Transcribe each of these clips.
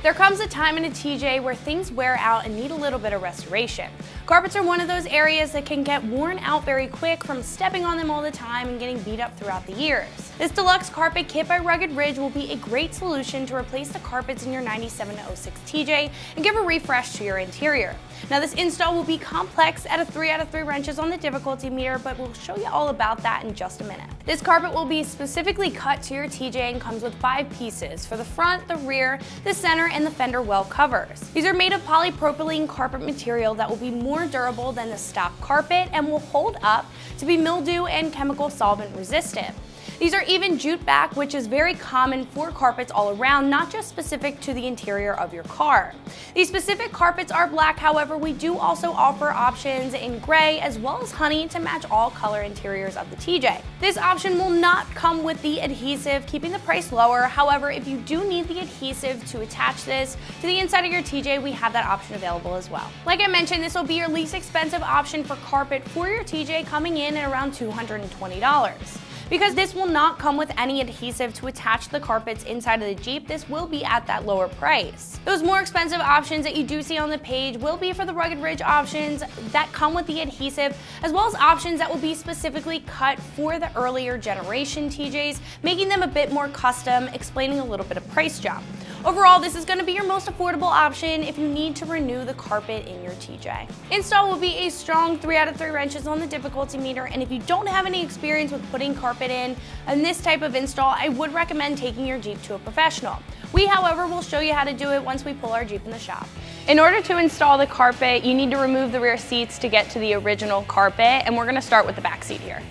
There comes a time in a TJ where things wear out and need a little bit of restoration. Carpets are one of those areas that can get worn out very quick from stepping on them all the time and getting beat up throughout the years. This deluxe carpet kit by Rugged Ridge will be a great solution to replace the carpets in your 97 to 06 TJ and give a refresh to your interior. Now this install will be complex at a 3 out of 3 wrenches on the difficulty meter, but we'll show you all about that in just a minute. This carpet will be specifically cut to your TJ and comes with 5 pieces for the front, the rear, the center, and the fender well covers. These are made of polypropylene carpet material that will be more durable than the stock carpet and will hold up to be mildew and chemical solvent resistant. These are even jute back, which is very common for carpets all around, not just specific to the interior of your car. These specific carpets are black, however, we do also offer options in gray as well as honey to match all color interiors of the TJ. This option will not come with the adhesive, keeping the price lower. However, if you do need the adhesive to attach this to the inside of your TJ, we have that option available as well. Like I mentioned, this will be your least expensive option for carpet for your TJ, coming in at around $220. Because this will not come with any adhesive to attach the carpets inside of the Jeep, this will be at that lower price. Those more expensive options that you do see on the page will be for the Rugged Ridge options that come with the adhesive, as well as options that will be specifically cut for the earlier generation TJs, making them a bit more custom, explaining a little bit of price jump. Overall, this is going to be your most affordable option if you need to renew the carpet in your TJ. Install will be a strong 3 out of 3 wrenches on the difficulty meter, and if you don't have any experience with putting carpet in this type of install, I would recommend taking your Jeep to a professional. We, however, will show you how to do it once we pull our Jeep in the shop. In order to install the carpet, you need to remove the rear seats to get to the original carpet, and we're going to start with the back seat here.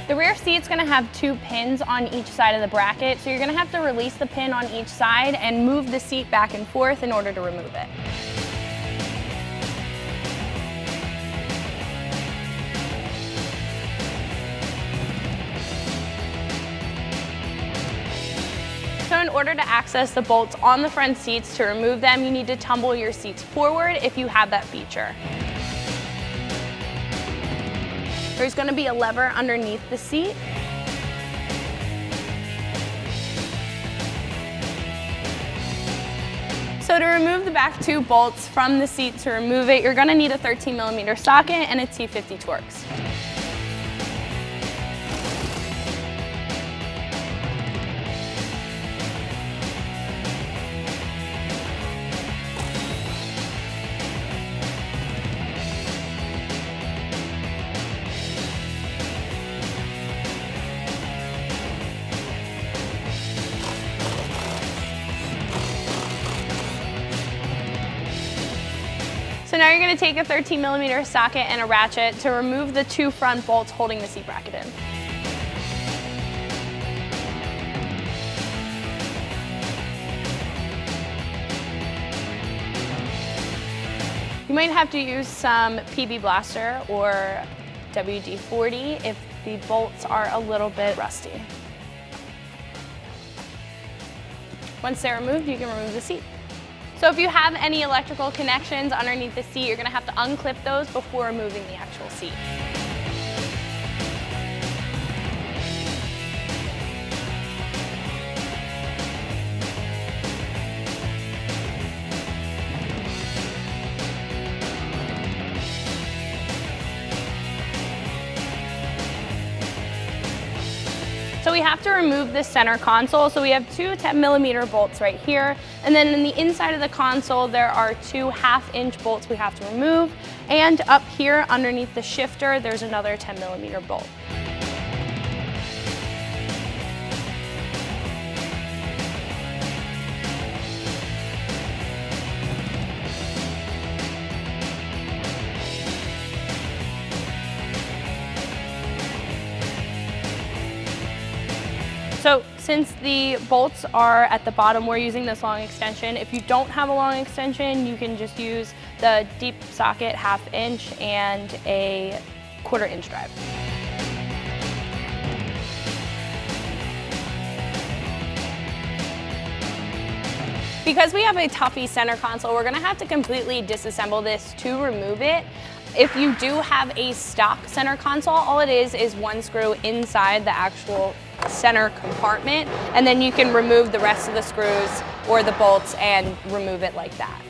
The rear seat's gonna have 2 pins on each side of the bracket, so you're gonna have to release the pin on each side and move the seat back and forth in order to remove it. So in order to access the bolts on the front seats, to remove them, you need to tumble your seats forward if you have that feature. There's going to be a lever underneath the seat. So to remove the back 2 bolts from the seat, to remove it, you're going to need a 13mm socket and a T50 Torx. So now you're going to take a 13mm socket and a ratchet to remove the 2 front bolts holding the seat bracket in. You might have to use some PB Blaster or WD-40 if the bolts are a little bit rusty. Once they're removed, you can remove the seat. So if you have any electrical connections underneath the seat, you're going to have to unclip those before removing the actual seat. So we have to remove this center console. So we have 2 10mm bolts right here. And then in the inside of the console, there are 2 1/2-inch bolts we have to remove. And up here underneath the shifter, there's another 10mm bolt. So since the bolts are at the bottom, we're using this long extension. If you don't have a long extension, you can just use the deep socket 1/2 inch and a 1/4 inch drive. Because we have a Tuffy center console, we're gonna have to completely disassemble this to remove it. If you do have a stock center console, all it is one screw inside the actual center compartment, and then you can remove the rest of the screws or the bolts and remove it like that.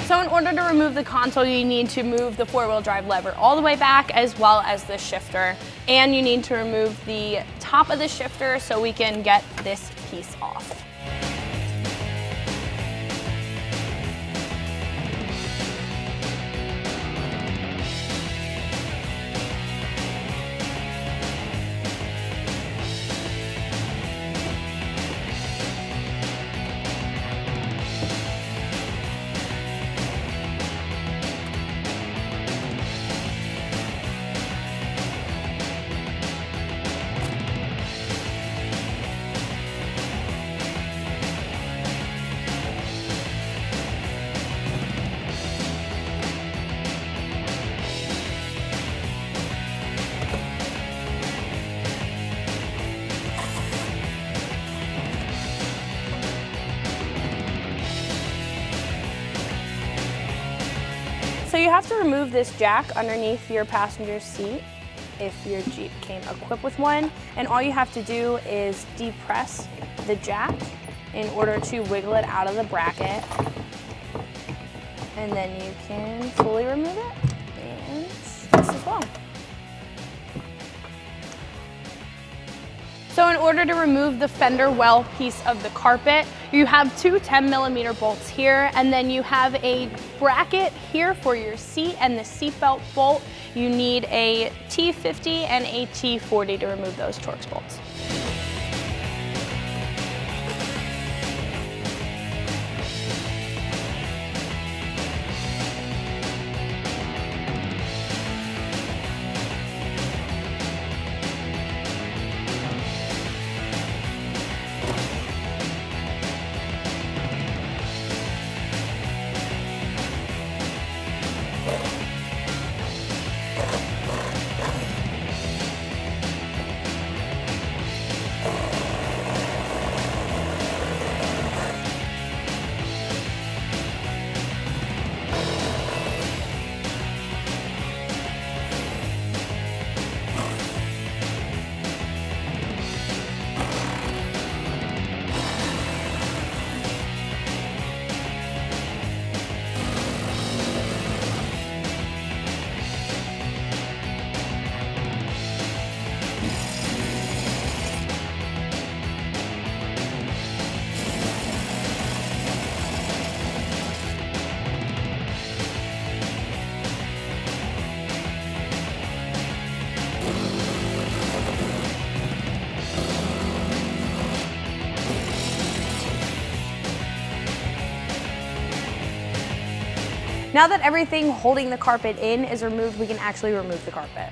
So in order to remove the console, you need to move the four-wheel drive lever all the way back, as well as the shifter. And you need to remove the top of the shifter so we can get this piece off. So you have to remove this jack underneath your passenger seat if your Jeep came equipped with one. And all you have to do is depress the jack in order to wiggle it out of the bracket. And then you can fully remove it. And this as well. So in order to remove the fender well piece of the carpet, you have two 10mm bolts here, and then you have a bracket here for your seat and the seatbelt bolt. You need a T50 and a T40 to remove those Torx bolts. Now that everything holding the carpet in is removed, we can actually remove the carpet.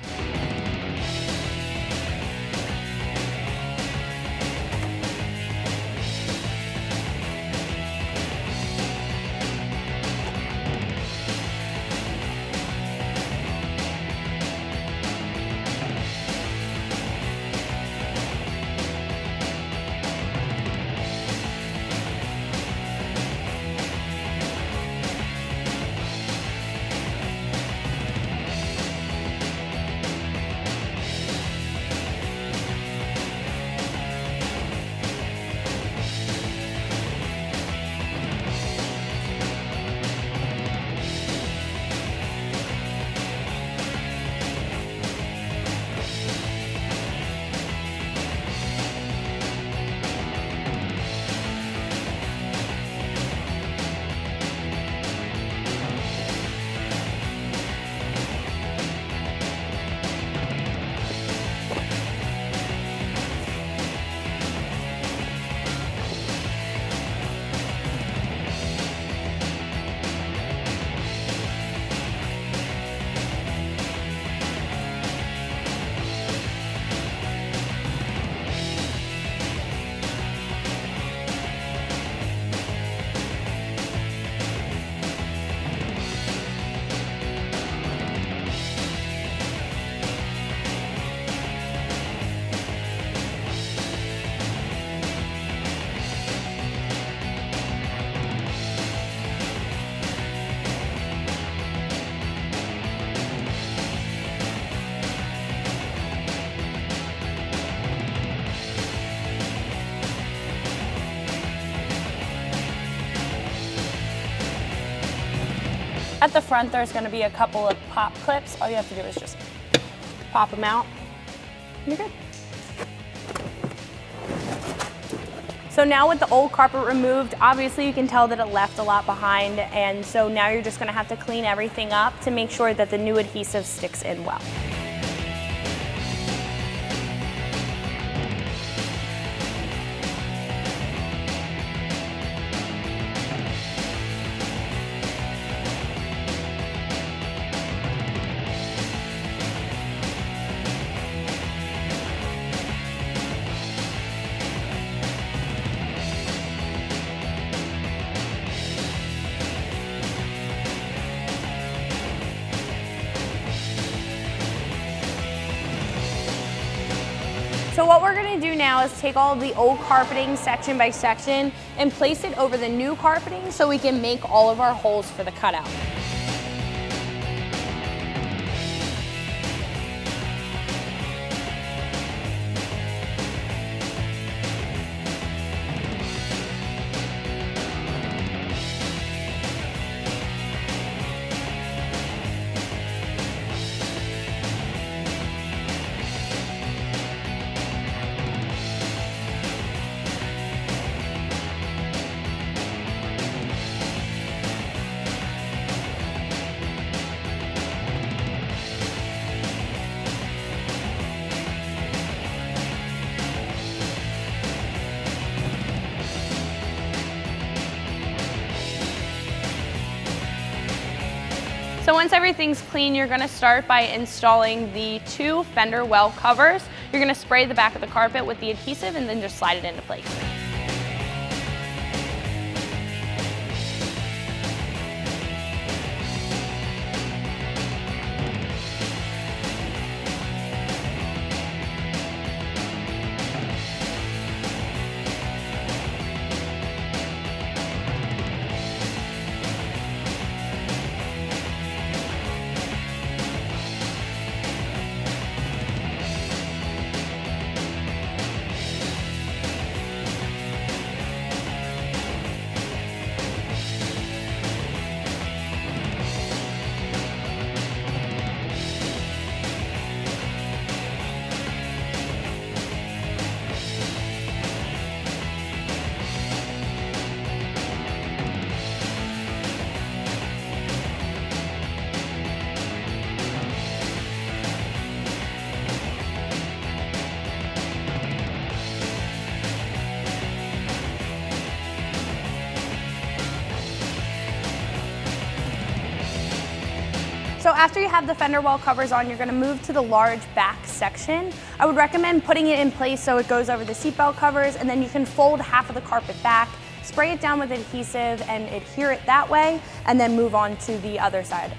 At the front, there's gonna be a couple of pop clips. All you have to do is just pop them out. You're good. So now with the old carpet removed, obviously you can tell that it left a lot behind, and so now you're just gonna have to clean everything up to make sure that the new adhesive sticks in well. So what we're gonna do now is take all of the old carpeting section by section and place it over the new carpeting so we can make all of our holes for the cutout. So once everything's clean, you're gonna start by installing the 2 fender well covers. You're gonna spray the back of the carpet with the adhesive and then just slide it into place. So after you have the fender well covers on, you're gonna move to the large back section. I would recommend putting it in place so it goes over the seatbelt covers, and then you can fold half of the carpet back, spray it down with adhesive and adhere it that way, and then move on to the other side.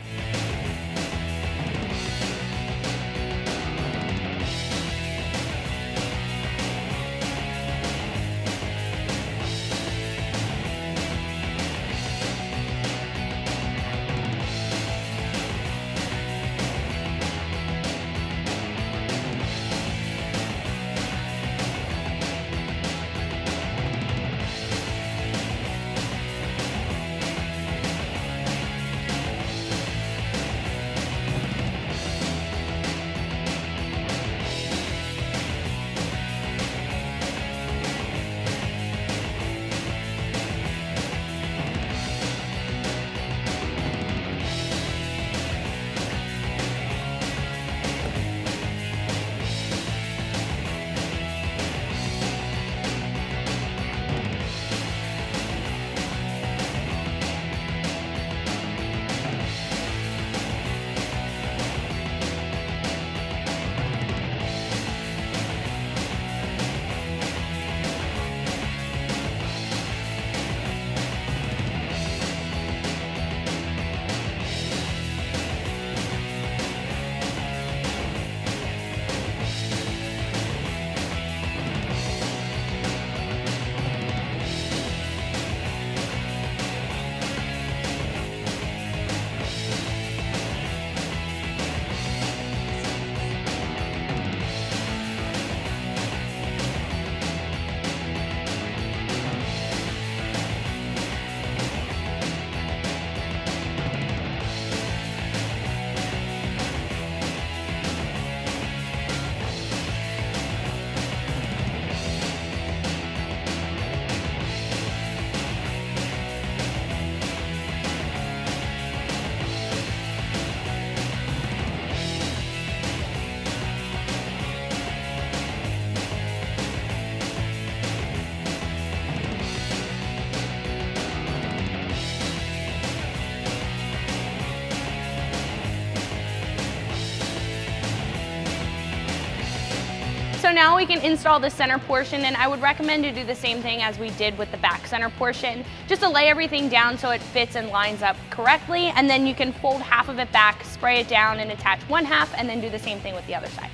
So now we can install the center portion, and I would recommend to do the same thing as we did with the back center portion, just to lay everything down so it fits and lines up correctly, and then you can fold half of it back, spray it down, and attach one half, and then do the same thing with the other side.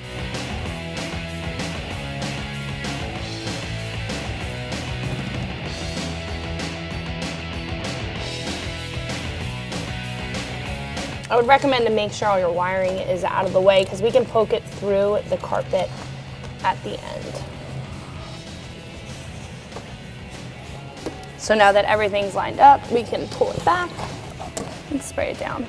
I would recommend to make sure all your wiring is out of the way because we can poke it through the carpet at the end. So now that everything's lined up, we can pull it back and spray it down.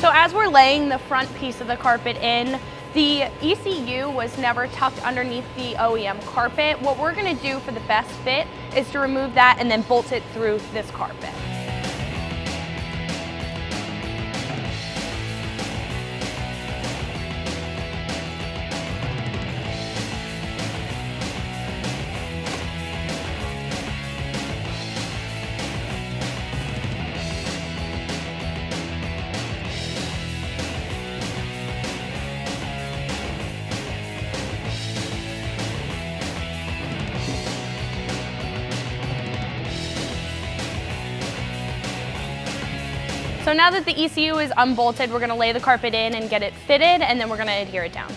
So as we're laying the front piece of the carpet in, the ECU was never tucked underneath the OEM carpet. What we're gonna do for the best fit is to remove that and then bolt it through this carpet. So now that the ECU is unbolted, we're gonna lay the carpet in and get it fitted, and then we're gonna adhere it down.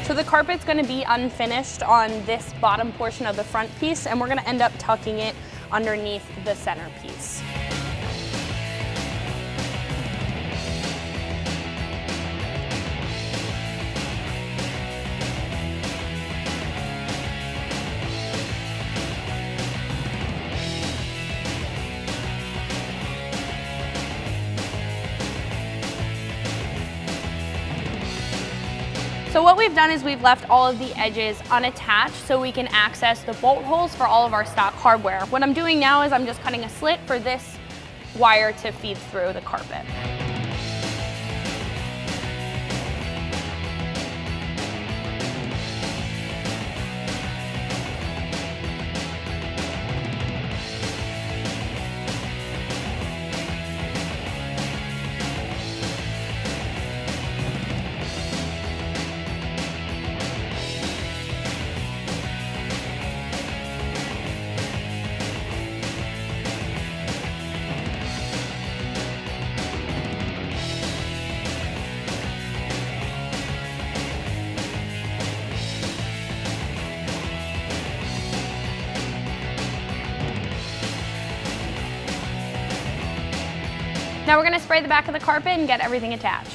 So the carpet's gonna be unfinished on this bottom portion of the front piece, and we're gonna end up tucking it underneath the center piece. So what we've done is we've left all of the edges unattached so we can access the bolt holes for all of our stock hardware. What I'm doing now is I'm just cutting a slit for this wire to feed through the carpet. Now we're going to spray the back of the carpet and get everything attached.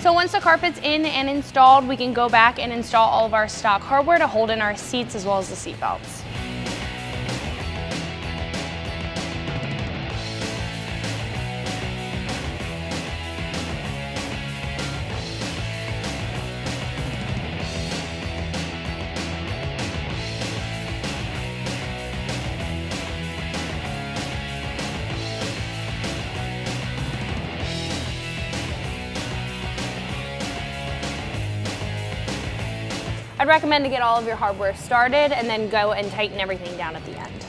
So once the carpet's in and installed, we can go back and install all of our stock hardware to hold in our seats as well as the seat belts. I'd recommend to get all of your hardware started and then go and tighten everything down at the end.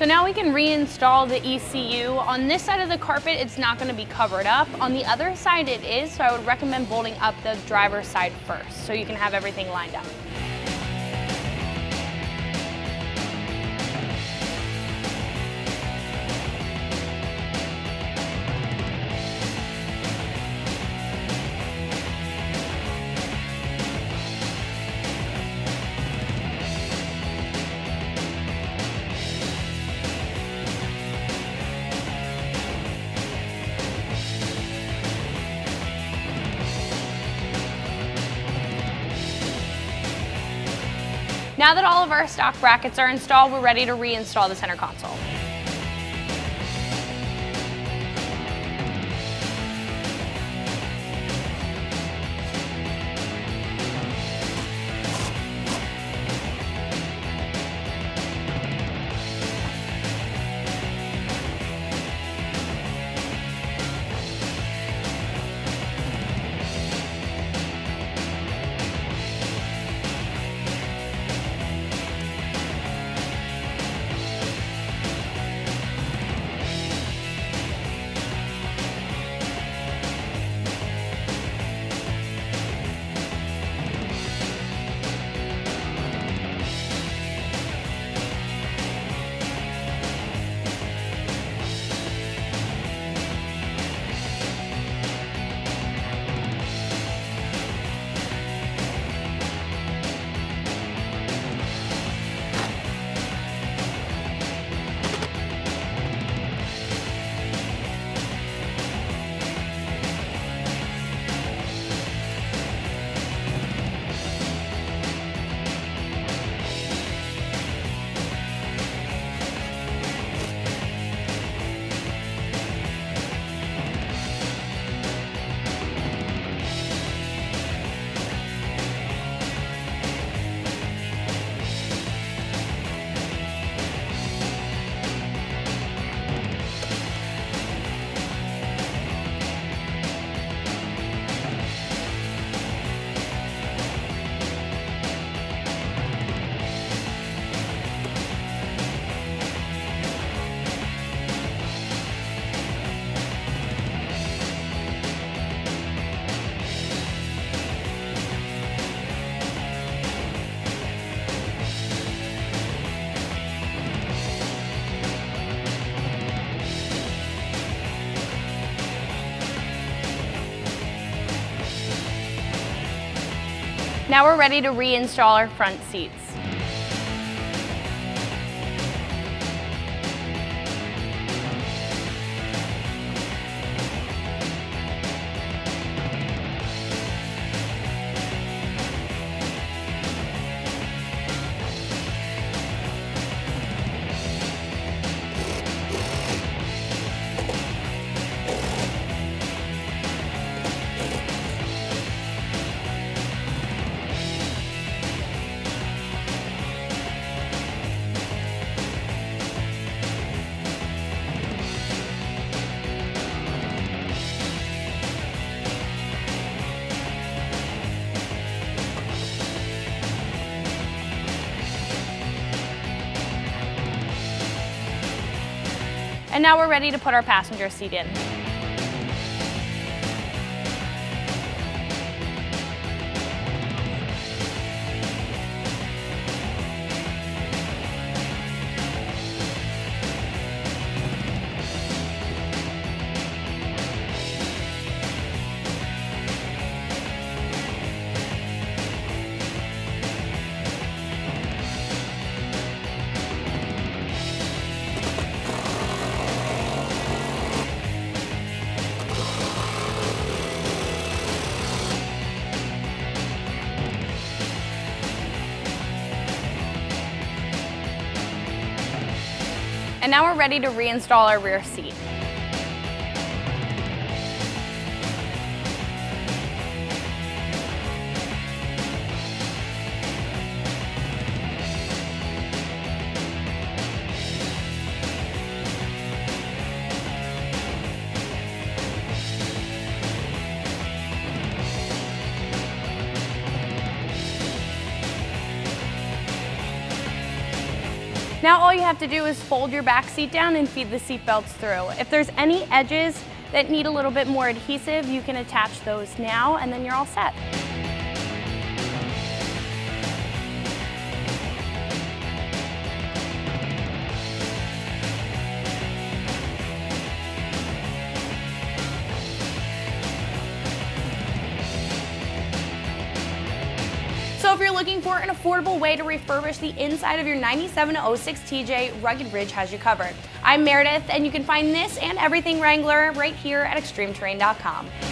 So now we can reinstall the ECU. On this side of the carpet, it's not going to be covered up. On the other side it is, so I would recommend bolting up the driver's side first so you can have everything lined up. Now that all of our stock brackets are installed, we're ready to reinstall the center console. Now we're ready to reinstall our front seats. And now we're ready to put our passenger seat in. And now we're ready to reinstall our rear seat. Now all you have to do is fold your back seat down and feed the seat belts through. If there's any edges that need a little bit more adhesive, you can attach those now and then you're all set. So if you're looking for an affordable way to refurbish the inside of your 97 to 06 TJ, Rugged Ridge has you covered. I'm Meredith, and you can find this and everything Wrangler right here at ExtremeTerrain.com.